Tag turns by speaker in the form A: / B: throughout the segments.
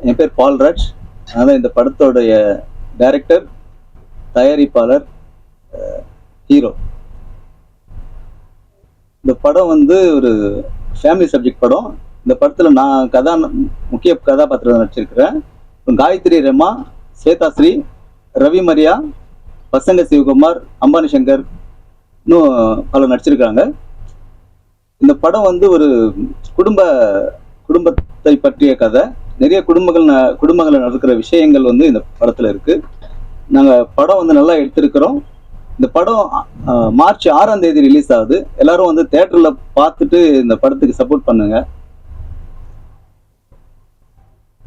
A: என் பேர் பால்ராஜ். அதனால் இந்த படத்தோடைய டைரக்டர், தயாரிப்பாளர், ஹீரோ. இந்த படம் வந்து ஒரு ஃபேமிலி சப்ஜெக்ட் படம். இந்த படத்தில் நான் முக்கிய கதாபாத்திரம் நடிச்சிருக்கிறேன். காயத்ரி ரமா, ஸ்வேதாஸ்ரீ, ரவி மரியா, பசங்க சிவகுமார், அம்பானி சங்கர், இன்னும் பலர் நடிச்சிருக்காங்க. இந்த படம் வந்து ஒரு குடும்பத்தை பற்றிய கதை. நிறைய குடும்பங்களை நடக்கிற விஷயங்கள் வந்து இந்த படத்துல இருக்கு. நாங்க படம் வந்து நல்லா எடுத்திருக்கிறோம். இந்த படம் மார்ச் 6ஆம் தேதி ரிலீஸ் ஆகுது. எல்லாரும் வந்து தியேட்டர்ல பார்த்துட்டு இந்த படத்துக்கு சப்போர்ட் பண்ணுங்க.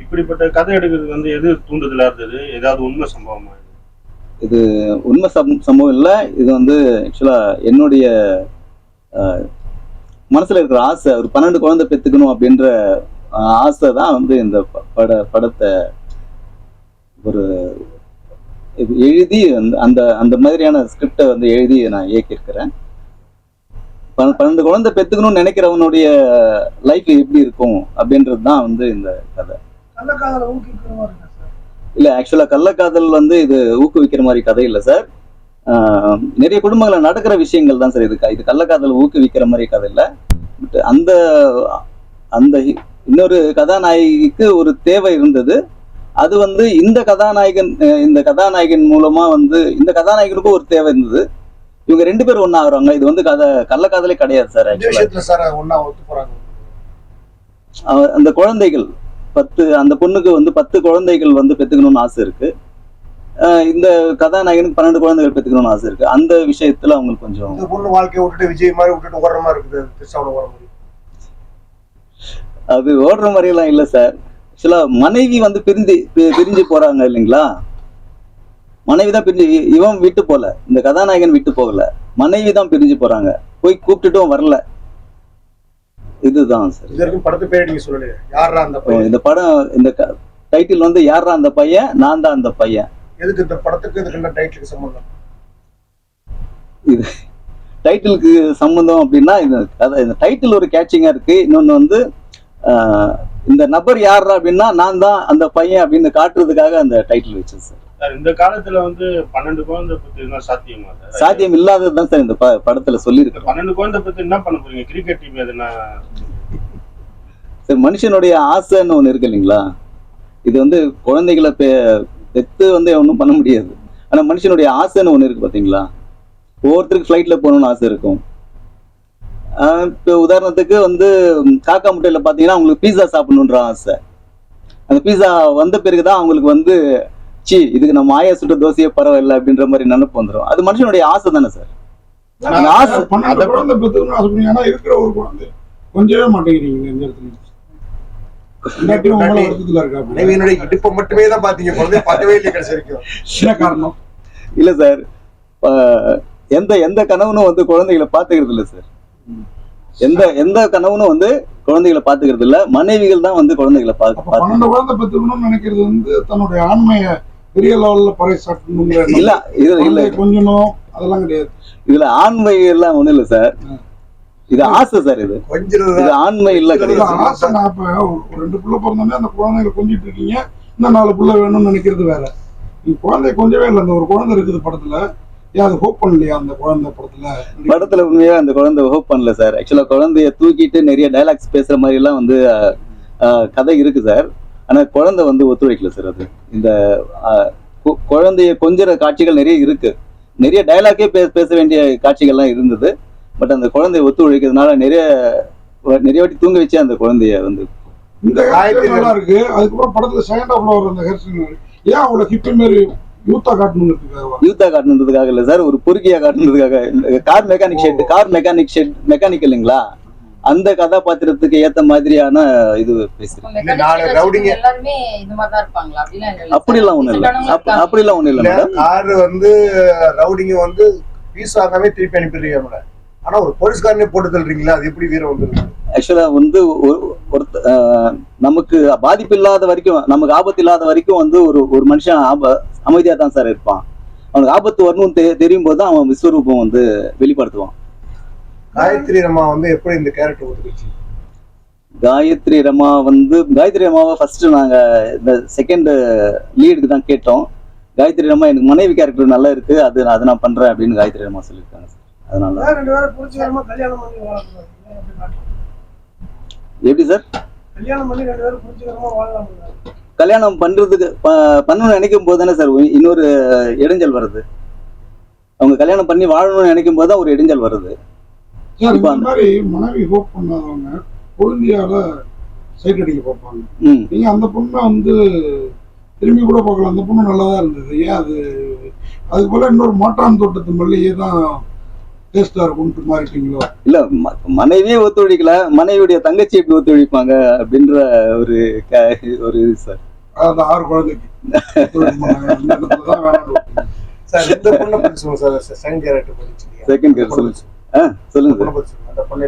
B: இப்படிப்பட்ட கதை எடுக்கிறது வந்து எது தூண்டுதலா இருந்தது? ஏதாவது உண்மை சம்பவமா?
A: இது உண்மை சம்பவம் இல்லை. இது வந்து ஆக்சுவலா என்னுடைய மனசுல இருக்கிற ஆசை. ஒரு 12 குழந்தை பெற்றுக்கணும் அப்படின்ற ஆசை தான் வந்து இந்த படத்தை ஒரு எழுதி அந்த அந்த மாதிரியான ஸ்கிரிப்டை வந்து எழுதி நான் இயக்கியிருக்கிறேன். 12 குழந்தை பெற்றுக்கணும்னு நினைக்கிறவனுடைய லைஃப் எப்படி இருக்கும் அப்படின்றது தான் வந்து இந்த கதை. இல்ல, ஆக்சுவலா கள்ளக்காதல் வந்து இது ஊக்குவிக்கிற மாதிரி கதை இல்லை சார். நிறைய குடும்பங்களை நடக்கிற விஷயங்கள் தான் சார். இது கள்ளக்காதல் ஊக்குவிக்கிற மாதிரி கதை இல்லை. பட் அந்த அந்த இன்னொரு கதாநாயகிக்கு ஒரு தேவை இருந்தது. அது வந்து இந்த கதாநாயகன் மூலமா வந்து இந்த கதாநாயகனுக்கும் ஒரு தேவை இருந்தது. இவங்க 2 பேரும் ஒன்னா ஆகுறாங்க. இது வந்து கள்ளக்காதலே கிடையாது சார். அந்த குழந்தைகள் அந்த பொண்ணுக்கு வந்து 10 குழந்தைகள் வந்து பெத்துக்கணும்னு ஆசை இருக்கு. இந்த கதாநாயகனுக்கு 12 குழந்தைகள் பெத்துக்கணும்னு ஆசை இருக்கு. அந்த விஷயத்துல அவங்களுக்கு கொஞ்சம்
C: பொண்ணு வாழ்க்கையை விட்டுட்டு விஜய் மாதிரி விட்டுட்டு ஓடுற மாதிரி இருக்குது.
A: அது ஓடுற மாதிரி எல்லாம் இல்ல சார். ஆக்சுவலா மனைவி வந்து பிரிஞ்சு போறாங்க இல்லைங்களா? மனைவி தான் பிரிஞ்சு, இவன் விட்டு போல, இந்த கதாநாயகன் விட்டு போகல, மனைவி தான் பிரிஞ்சு போறாங்க. போய் கூப்பிட்டுட்டும் வரல. இதுதான் சார்.
C: இதற்கும் படத்து பேர் நீங்க சொல்லலையே, யாரா அந்த பையன்?
A: இந்த படம் இந்த டைட்டில் வந்து யாரா அந்த பையன், நான் தான் அந்த பையன்.
C: எதுக்கு இந்த படத்துக்கு இதுக்கு என்ன டைட்டிலுக்கு சம்பந்தம்?
A: இது டைட்டிலுக்கு சம்பந்தம் அப்படின்னா இந்த டைட்டில் ஒரு கேட்சிங்கா இருக்கு. இன்னொன்னு வந்து இந்த நபர் யாரா அப்படின்னா நான் தான் அந்த பையன் அப்படின்னு காட்டுறதுக்காக அந்த டைட்டில் வச்சது சார்.
B: இந்த காலத்துல வந்து 12 குழந்தை பத்தி சாத்தியமா?
A: சாத்தியம் இல்லாததுதான் சார் இந்த படத்துல சொல்லியிருக்கேன்.
B: 12 குழந்தை பத்தி என்ன பண்ண போறீங்க? கிரிக்கெட் டீம் எதுனா
A: சார், மனுஷனுடைய ஆசைன்னு ஒண்ணு இருக்கு இல்லைங்களா? இது வந்து குழந்தைகளை பெத்து வந்து ஒன்றும் பண்ண முடியாது. ஆனா மனுஷனுடைய ஆசைன்னு ஒண்ணு இருக்கு பாத்தீங்களா? ஒவ்வொருத்தருக்கு ஃபிளைட்ல போகணும்னு ஆசை இருக்கும். இப்போ உதாரணத்துக்கு வந்து காக்கா முட்டையில பாத்தீங்கன்னா அவங்களுக்கு பீஸா சாப்பிடணுன்ற ஆசை. அந்த பீஸா வந்த பிறகுதான் அவங்களுக்கு வந்து இதுக்கு நம்ம ஆயா சுட்ட தோசையே பரவாயில்ல அப்படின்ற மாதிரி நினைப்பு வந்துடும். அது மனுஷனுடைய ஆசை தானே சார்.
D: இருக்கிற ஒரு குழந்தை கொஞ்சவே மாட்டேங்கிறீங்க இந்த இடத்துல.
C: இடுப்பை மட்டுமே தான் பாத்தீங்க, பார்க்கவே இல்லை கடைசி
D: காரணம்
A: இல்ல சார். எந்த கணவனும் வந்து குழந்தைகளை பாத்துக்கிறது இல்லை சார். எந்த கணவனும் வந்து குழந்தைகளை பாத்துக்கிறது இல்ல. மனைவிகள் தான் வந்து குழந்தைகளை
D: குழந்தை பெற்றுக்கணும்னு நினைக்கிறது வந்து தன்னுடைய ஆண்மைய பெரிய லெவல்ல பறைசாற்றணும்
A: இல்ல. இல்ல
D: கொஞ்சம் அதெல்லாம் கிடையாது.
A: இதுல ஆண்மை எல்லாம் ஒண்ணு இல்ல சார். இது ஆசை சார். இது ஆண்மை இல்ல கிடையாது.
D: ஆசை. நான் இப்ப ஒரு 2 புள்ள பிறந்தோடனே அந்த குழந்தைகளை கொஞ்சிட்டு இருக்கீங்க, இன்னும் 4 புள்ள வேணும்னு நினைக்கிறது வேற. நீங்க குழந்தை கொஞ்சவே இல்லை. அந்த ஒரு குழந்தை இருக்குது படத்துல, அது ஹோப் பண்ணலையா? அந்த குழந்தை படத்துல
A: உண்மையா அந்த குழந்தை ஹோப் பண்ணல சார். ஆக்சுவலா குழந்தைய தூக்கிட்டு நிறைய டைலாக்ஸ் பேசுற மாதிரி எல்லாம் வந்து கதை இருக்கு சார். ஆனா குழந்தை வந்து ஒத்துழைக்கல சார். அது இந்த குழந்தைய கொஞ்சற காட்சிகள் நிறைய இருக்கு. நிறைய டைலாக்கே பேச வேண்டிய காட்சிகள்லாம் இருந்தது. பட் அந்த குழந்தைய ஒத்துழைக்கிறதுனால நிறைய வாட்டி தூங்க வச்சு அந்த குழந்தைய வந்து
D: இந்த நல்லா இருக்கு. அதுக்கப்புறம் படத்துல செகண்ட் ஹாஃப்ல வர அந்த ஹேர் ஸ்டைல் ஏன் அவ்வளவு ஹிப் மாதிரி யூத்தா
A: காட்டணுன்றதுக்காக இல்ல சார், ஒரு பொறுக்கியா காட்டணுன்றதுக்காக. கார் மெக்கானிக் மெக்கானிக் இல்லைங்களா? அந்த கதாபாத்திரத்துக்கு ஏத்த மாதிரியான இது பேசுறேன். அப்படிலாம் ஒண்ணு இல்ல. அப்படிலாம் ஒண்ணு இல்ல மேடம்.
C: கார் வந்து ரவுடிங்க வந்து பீஸ் வாங்காம திருப்பி அனுப்பிடுறீங்க. ஆனா ஒரு போலீஸ்காரனே போட்டு தள்ளுறீங்களா? அது எப்படி வீரம் வந்துருக்கு?
A: ஆக்சுவலா வந்து நமக்கு பாதிப்பு இல்லாத வரைக்கும், நமக்கு ஆபத்து இல்லாத வரைக்கும் வந்து ஒரு மனுஷன் அமைதியா தான் சார் இருப்பான். அவனுக்கு ஆபத்து வரணும்னு தெரியும் போது அவன் விஸ்வரூபம் வந்து வெளிப்படுத்துவான்.
C: காயத்ரி ரமா வந்து எப்படி இந்த கேரக்டர் ஒத்துக்கிச்சு?
A: காயத்ரி ரமாவை ஃபர்ஸ்ட் நாங்க இந்த செகண்ட் லீடுக்கு தான் கேட்டோம். காயத்ரி ரமா எனக்கு மனைவி கேரக்டர் நல்லா இருக்கு, அதை நான் பண்றேன் அப்படின்னு காயத்ரி ரமா சொல்லியிருக்காங்க சார். அதனால எப்படி சார் கல்யாணம் பண்றதுக்கு பண்ணணும்னு நினைக்கும் போது தானே சார் இன்னொரு இடைஞ்சல் வருது. அவங்க கல்யாணம் பண்ணி வாழணும்னு நினைக்கும் போது தான் ஒரு இடைஞ்சல் வருது.
D: சார் இந்த மாதிரி மனைவி ஹோப் பண்ணாதவங்க குழந்தையால சைட் அடிக்க பார்ப்பாங்க. நீங்க அந்த பொண்ணை வந்து திரும்பி கூட பார்க்கலாம், அந்த பொண்ணு நல்லா தான் இருந்தது, ஏன் அதுக்கு போல இன்னொரு மாற்றான் தோட்டத்து மல்லியே தான் டேஸ்டா இருக்கும்னு மாறிட்டீங்களோ?
A: இல்ல மனைவியே ஒத்துழைக்கல, மனைவியுடைய தங்கச்சி எப்படி ஒத்துழைப்பாங்க அப்படின்ற ஒரு இது சார்.
D: அந்த 6 குழந்தைக்கு
C: சார் இந்த பொண்ணை படிச்சுங்க சார். செகண்ட் கேரக்டர் படிச்சிருக்கீங்க.
A: செகண்ட் கேரக்டர் சொல்லுங்க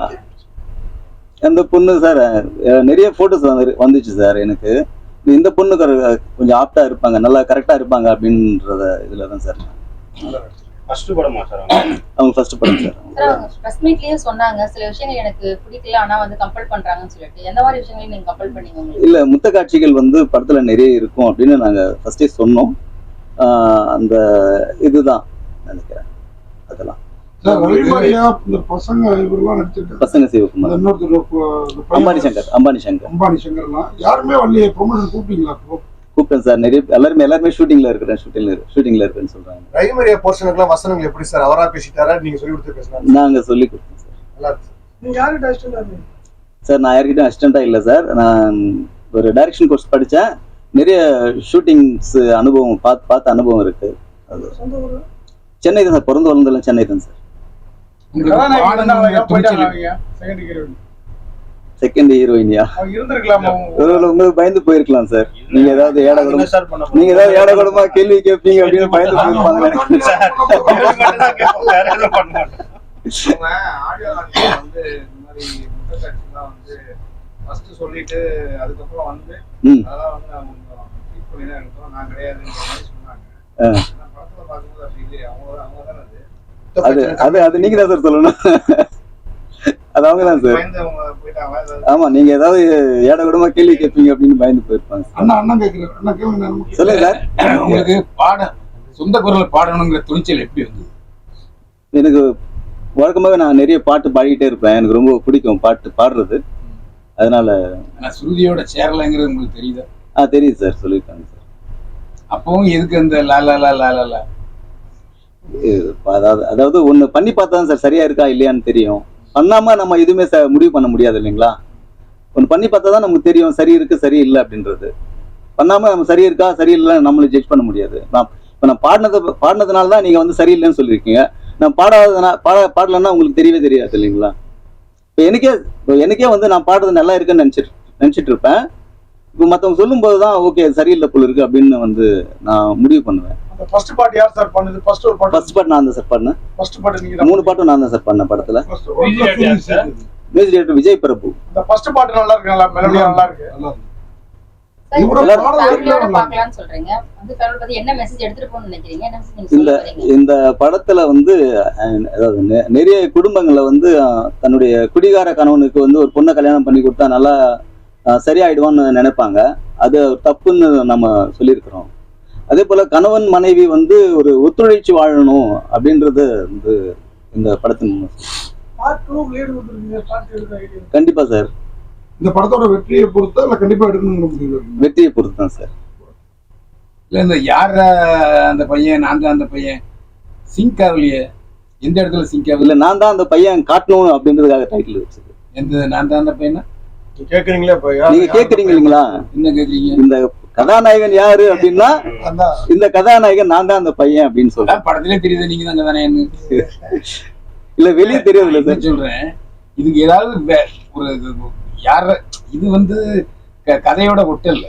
A: சார். அந்த பொண்ணு சார் நிறைய போட்டோஸ் வந்துச்சு சார். எனக்கு இந்த பொண்ணுக்கு கொஞ்சம் ஆப்டா இருப்பாங்க, நல்லா கரெக்டா இருப்பாங்க அப்படின்றத இதுலதான் சார்.
B: ஃபர்ஸ்ட் படமா சார்
A: அவங்க ஃபர்ஸ்ட் படம் சார்.
E: அவங்க ஃபர்ஸ்ட் மீட்லயே சொன்னாங்க சில விஷயங்கள் எனக்கு பிடிக்கல, ஆனா வந்து கம்பல் பண்றாங்கன்னு சொல்லிட்டு. எந்த மாதிரி விஷயங்களை நீங்க கம்பல் பண்ணீங்க உங்களுக்கு?
A: இல்ல முத்த காட்சிகள் வந்து படத்துல நிறைய இருக்கும் அப்படின்னு நாங்க ஃபர்ஸ்டே சொன்னோம். அந்த இதுதான் நினைக்கிறேன். அதெல்லாம்
D: இந்த பசங்க இவரெல்லாம் நடிச்சிருக்காங்க.
A: பசங்க சிவகுமார், அம்பானி சங்கர்லாம்
D: யாருமே வரலையே. ப்ரொமோஷன் கூப்பிட்டீங்களா?
A: கூப்பிட்டேன் சார். நிறைய எல்லாருமே ஷூட்டிங்ல இருக்கிறேன்னு சொல்றாங்க.
C: பிரைமரியா போர்ஷனுக்குலாம் வசனங்கள் எப்படி சார் அவரா பேசிட்டாரா நீங்க சொல்லி கொடுத்து பேசினாரா?
A: நாங்க சொல்லி கொடுத்தோம் சார்.
C: நல்லா இருக்கு. நீங்க யாருக்கு அசிஸ்டன்ட்
A: சார்? நான் யார்கிட்டயும் அசிஸ்டண்டா இல்ல சார். நான் ஒரு டைரக்ஷன் கோர்ஸ் படிச்சேன். நிறைய ஷூட்டிங்ஸ் அனுபவம் பார்த்த அனுபவம் இருக்கு. சென்னை தான் சார். பிறந்து வளர்ந்தெல்லாம் சென்னை தான் சார். செகண்ட் ஹீரோயினியா உங்களுக்கு பயந்து போயிருக்கலாம் சார். நீங்க ஏதாவது ஏடகூடமா கேள்வி கேட்பீங்க அப்படின்னு பயந்து போயிருப்பாங்க.
F: சொல்லிட்டு அதுக்கப்புறம் வந்து அதெல்லாம் வந்து ட்ரீட் பண்ணி தான் இருக்கோம், நான் கிடையாதுன்னு சொன்னாங்க. படத்துல பார்க்கும்போது அப்படி இல்லையே, அவங்க தானே
A: அது நீங்க தான் சார் சொல்லணும். அது அவங்க தான் சார். ஆமா, நீங்க ஏதாவது ஏடகூடமா கேள்வி கேட்பீங்க அப்படின்னு பயந்து போயிருப்பாங்க.
D: அண்ணா கேக்குறேன்.
A: சொல்லுங்க சார்.
G: உங்களுக்கு சொந்த குரல் பாடணுங்கிற துணிச்சல் எப்படி வந்தது?
A: எனக்கு வழக்கமாவே நான் நிறைய பாட்டு பாடிக்கிட்டே இருப்பேன். எனக்கு ரொம்ப பிடிக்கும் பாட்டு பாடுறது. அதனால
G: சுருதியோட சேரலைங்கிறது உங்களுக்கு தெரியுதா?
A: தெரியுது சார், சொல்லியிருக்காங்க சார்.
G: அப்பவும் எதுக்கு அந்த லாலா?
A: அதாவது ஒண்ணு பண்ணி பார்த்தா சார் சரியா இருக்கா இல்லையான்னு தெரியும். பண்ணாம நம்ம எதுவுமே முடிவு பண்ண முடியாது இல்லைங்களா? ஒண்ணு பண்ணி பார்த்தா தான் நமக்கு தெரியும் சரி இருக்கு சரி இல்லை அப்படின்றது. பண்ணாம நம்ம சரி இருக்கா சரி இல்லை நம்மளை ஜட்ஜ் பண்ண முடியாது. நான் பாடினதுனால தான் நீங்க வந்து சரியில்லைன்னு சொல்லியிருக்கீங்க. நான் பாடலன்னா உங்களுக்கு தெரியவே தெரியாது இல்லைங்களா? எனக்கே வந்து நான் பாடுறது நல்லா இருக்குன்னு நினைச்சிட்டு இருப்பேன். இப்போ மற்றவங்க சொல்லும் போதுதான் ஓகே சரியில்லை போல இருக்கு அப்படின்னு வந்து நான் முடிவு பண்ணுவேன்.
C: ஃபர்ஸ்ட் பார்ட் யார் சார் பண்ணது? ஃபர்ஸ்ட்
A: பார்ட் நான் தான் சார் பண்ணேன்.
C: ஃபர்ஸ்ட் பார்ட் நீங்க
A: 3 பாட்டும் நான் தான் சார் பண்ணேன் படத்துல. மியூசிக் டைரக்டர் விஜய் பிரபு.
C: இந்த ஃபர்ஸ்ட் பார்ட் நல்லா இருக்கு, நல்லா மெலோடி நல்லா இருக்கு. இந்த படத்துல வந்து அதாவது நிறைய குடும்பங்கள்ல வந்து தன்னுடைய குடிகார கணவனுக்கு வந்து ஒரு பொண்ணை கல்யாணம் பண்ணி கொடுத்தா நல்லா சரியாயிடுவான்னு நினைப்பாங்க. அது தப்புன்னு நம்ம சொல்லியிருக்கிறோம். அதே போல கணவன் மனைவி வந்து ஒரு ஒத்துழைச்சு வாழணும் அப்படின்றது வந்து இந்த படத்தின் கண்டிப்பா சார்.
D: இந்த படத்தோட வெற்றியை பொறுத்தா இல்ல கண்டிப்பா எடுக்கணுங்கிற
A: வெற்றியை பொறுத்து தான் சார்.
G: இல்ல இந்த யார அந்த பையன் நான் தான் அந்த பையன் சிங்க் ஆகலையே, எந்த இடத்துல சிங்க் ஆகல?
A: இல்ல நான் தான் அந்த பையன் காட்டணும் அப்படின்றதுக்காக டைட்டில் வச்சது.
G: எந்த நான் தான் அந்த பையனா
C: கேக்குறீங்களா?
A: நீங்க கேக்குறீங்க இல்லைங்களா?
G: என்ன கேக்குறீங்க?
A: இந்த கதாநாயகன் யாரு அப்படின்னா இந்த கதாநாயகன் நான் தான் அந்த பையன் அப்படின்னு சொல்றேன்.
G: படத்திலே தெரியுது நீங்க தான் கதாநாயகன்.
A: இல்ல வெளியே தெரியுது சார்.
G: சொல்றேன் இதுக்கு ஏதாவது ஒரு யார இது வந்து கதையோட ஒட்டல்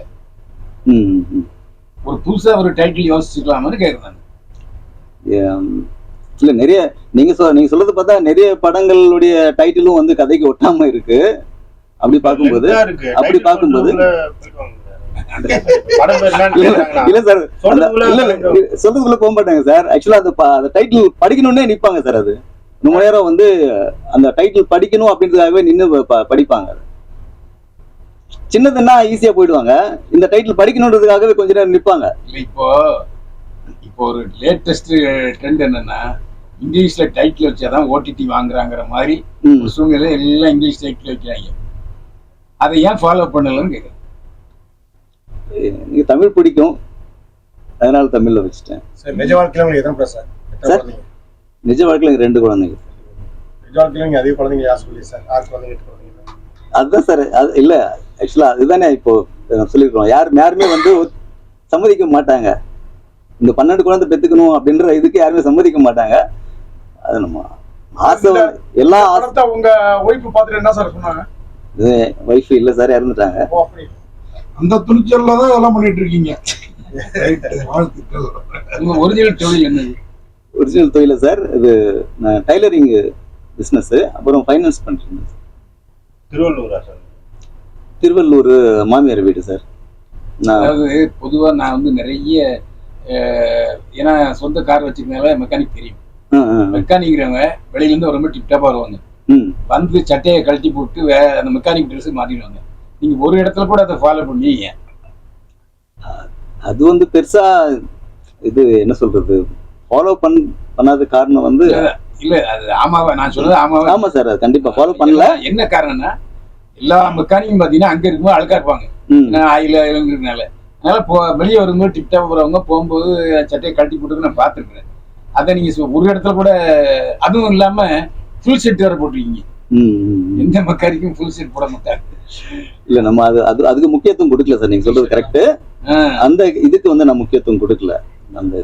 G: ஒரு புதுசா ஒரு டைட்டில் யோசிச்சுக்கலாமான்னு கேக்குறேன்.
A: இல்ல நிறைய நீங்க சொல்றது பார்த்தா நிறைய படங்களுடைய டைட்டிலும் வந்து கதைக்கு ஒட்டாம இருக்கு. அப்படி பார்க்கும்போது இல்ல சார் சொல்றதுக்குள்ள போக மாட்டாங்க சார். ஆக்சுவலா அந்த டைட்டில் படிக்கணும்னே நிப்பாங்க சார். அது ரொம்ப நேரம் வந்து அந்த டைட்டில் படிக்கணும் அப்படின்றதுக்காகவே நின்று படிப்பாங்க.
C: சின்னதுன்னா ஈஸியா போயிடுவாங்க. இந்த டைட்டில் படிக்கணுன்றதுக்காகவே கொஞ்ச நேரம் நிற்பாங்க.
G: இல்லை இப்போ ஒரு லேட்டஸ்ட் ட்ரெண்ட் என்னன்னா இங்கிலீஷ்ல டைட்டில் வச்சாதான் ஓடிடி வாங்குறாங்கிற மாதிரி ஒரு சூழ்நிலை எல்லாம் இங்கிலீஷ் டைட்டில் வைக்கிறாங்க. அதை ஏன் ஃபாலோ பண்ணலன்னு கேட்குறேன்.
C: எனக்கு தமிழ் பிடிக்கும், அதனால தமிழ்ல வச்சுட்டேன்.
F: சார் நிஜ வாழ்க்கையில உங்களுக்கு எத்தனை பேர் சார்?
C: சார் நிஜ வாழ்க்கையில எனக்கு 2 குழந்தைங்க.
F: நிஜ வாழ்க்கையில நீங்க அதே குழந்தைங்க யார் சொல்லி சார்? 6 குழந்தைங்க 8 குழந்தைங்க?
C: அதுதான் சார். அது இல்ல, ஆக்சுவலா அதுதானே இப்போ சொல்லியிருக்கோம். யாருமே வந்து சம்மதிக்க மாட்டாங்க. இந்த 12 குழந்தை பெத்துக்கணும் அப்படின்ற இதுக்கு யாருமே சம்மதிக்க மாட்டாங்க. அது நம்ம ஆசை எல்லா
F: உங்க ஒய்ஃப் பார்த்துட்டு என்ன சார் சொன்னாங்க?
C: ஒய்ஃப் இல்ல சார், இறந்துட்டாங்க.
D: அந்த துணிச்சல்ல தான் இதெல்லாம் பண்ணிட்டு இருக்கீங்க. வாழ்த்துக்கள்.
G: உங்க ஒரிஜினல் தொழில் என்னது?
C: ஒரிஜினல் தொழில சார் இது நான் டைலரிங் பிசினஸ், அப்புறம் ஃபைனான்ஸ் பண்றேன்.
B: திருவள்ளூரா சார்?
C: திருவள்ளூர் மாமியார் வீடு சார்.
G: அதாவது பொதுவா நான் வந்து நிறைய ஏன்னா சொந்த கார் வச்சிருக்கனால மெக்கானிக் தெரியும். மெக்கானிக்கிறவங்க வெளியில இருந்து ரொம்ப டிப்டாப்பா வருவாங்க. வந்து சட்டையை கழட்டி போட்டு அந்த மெக்கானிக் ட்ரெஸ் மாட்டிடுவாங்க. நீங்க ஒரு இடத்துல கூட அதை ஃபாலோ பண்ணீங்க.
C: அது வந்து பெருசா இது என்ன சொல்றது, ஃபாலோ பண்ணாத காரணம் வந்து
G: இல்ல அது ஆமாவா நான் சொல்றது ஆமாவா?
C: ஆமா சார், அது கண்டிப்பா ஃபாலோ பண்ணல.
G: என்ன காரணம்னா எல்லா மெக்கானிக்கும் பாத்தீங்கன்னா அங்க இருக்கும்போது அழுக்கா இருப்பாங்க, ஆயில இருக்கிறதுனால. அதனால வெளியே வரும்போது டிப்டாப் போறவங்க போகும்போது சட்டையை கழட்டி போட்டு நான் பார்த்துருக்கேன். அதை நீங்க ஒரு இடத்துல கூட அதுவும் இல்லாம ஃபுல் செட் வேற போட்டிருக்கீங்க. எந்த மெக்கானிக்கும் ஃபுல் செட் போட மாட்டாங்க.
C: இல்ல நம்ம அதுக்கு முக்கியத்துவம் கொடுக்கல சார். நீங்க சொல்றது கரெக்ட். அந்த இதுக்கு வந்து நான் முக்கியத்துவம் கொடுக்கல. அந்த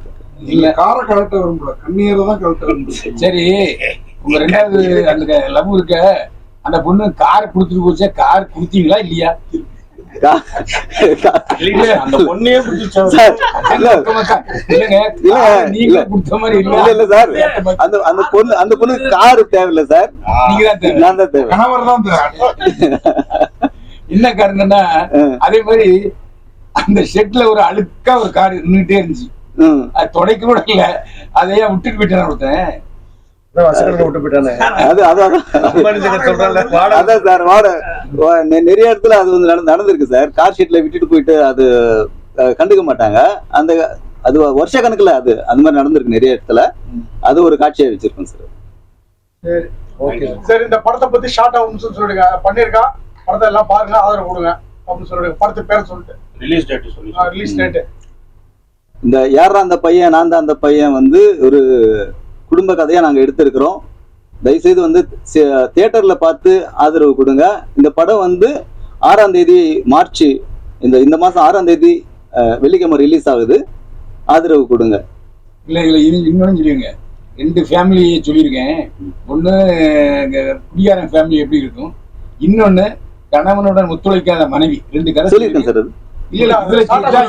D: இல்ல காரை கழட்ட விரும்பல, கண்ணீரை தான் கழட்ட விரும்புறேன்.
G: சரி, உங்க 2வது அந்த லவ் இருக்க அந்த பொண்ணு கார் கொடுத்துட்டு போச்சா? கார் கொடுத்தீங்களா இல்லையா?
B: அந்த பொண்ணையே
C: அந்த பொண்ணு காரு தேவையில்ல சார், நான் தான் தேவை.
D: கணவர் தான் தேவை.
G: என்ன காரணம்னா அதே மாதிரி அந்த ஷெட்ல ஒரு அழுக்கா ஒரு கார் நின்றுட்டே இருந்துச்சு. அது துடைக்க கூட இல்ல, அதையே விட்டுட்டு போயிட்டேன் ஒருத்தன்.
C: நிறைய இடத்துல அது வந்து நடந்திருக்கு சார். கார் ஷீட்ல விட்டுட்டு போயிட்டு அது கண்டுக்க மாட்டாங்க. அந்த அது வருஷ கணக்குல அது அந்த மாதிரி நடந்திருக்கு நிறைய இடத்துல. அது ஒரு காட்சியா வச்சிருக்கோம் சார்.
F: சரி, ஓகே சார். இந்த படத்தை பத்தி ஷார்ட் ஆகும்னு சொல்லிடுங்க. பண்ணிருக்கா படத்தை எல்லாம் பாருங்க, ஆதரவு கொடுங்க அப்படின்னு சொல்லிடுங்க. படத்து பேரை சொல்லிட்டு
B: ரிலீஸ் டேட் சொல்லி.
F: ரிலீஸ் டேட்
C: இந்த யாரா அந்த பையன் நான் தான் அந்த பையன் வந்து ஒரு குடும்ப கதையா நாங்க எடுத்திருக்கிறோம். தயவுசெய்து வந்து தியேட்டர்ல பார்த்து ஆதரவு கொடுங்க. இந்த படம் வந்து 6ஆம் தேதி மார்ச், இந்த மாசம் 6ஆம் தேதி வெள்ளிக்கிழமை ரிலீஸ் ஆகுது. ஆதரவு கொடுங்க.
G: இல்ல இன்னொன்னு சொல்லிருங்க. 2 ஃபேமிலி சொல்லியிருக்கேன். ஒண்ணு குடியாரன் ஃபேமிலி எப்படி இருக்கும், இன்னொன்னு கணவனுடன் ஒத்துழைக்காத மனைவி. 2 கதை
C: சொல்லியிருக்கேன் சார். அது
G: இல்ல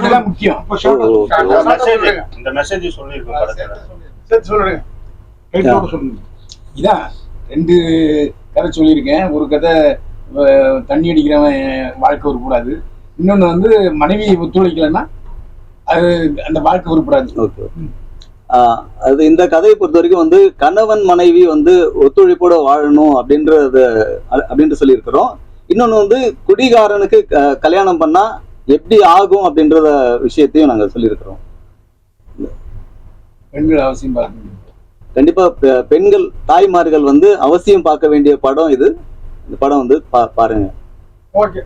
G: இதெல்லாம் முக்கியம்.
B: இந்த மெசேஜ் சொல்லிருக்கோம்
F: சரி சொல்லுங்க.
G: இதான் 2 கதை சொல்லியிருக்கேன். ஒரு கதை தண்ணி அடிக்கிறவன் வாழ்க்கை உருப்படாது, இன்னொன்னு வந்து மனைவி ஒத்துழைக்கலன்னா அது அந்த வாழ்க்கை உருப்படாது.
C: ஓகே. அது இந்த கதையை பொறுத்த வரைக்கும் வந்து கணவன் மனைவி வந்து ஒத்துழைப்போட வாழணும் அப்படின்ட்டு சொல்லியிருக்கிறோம். இன்னொன்னு வந்து குடிகாரனுக்கு கல்யாணம் பண்ணா எப்படி ஆகும் அப்படின்ற விஷயத்தையும் நாங்க சொல்லியிருக்கிறோம்.
G: பெண்கள் அவசியம் பார்க்கணும்.
C: கண்டிப்பா பெண்கள் தாய்மார்கள் வந்து அவசியம் பார்க்க வேண்டிய படம் இது. இந்த படம் வந்து பாருங்க.
F: ஓகே.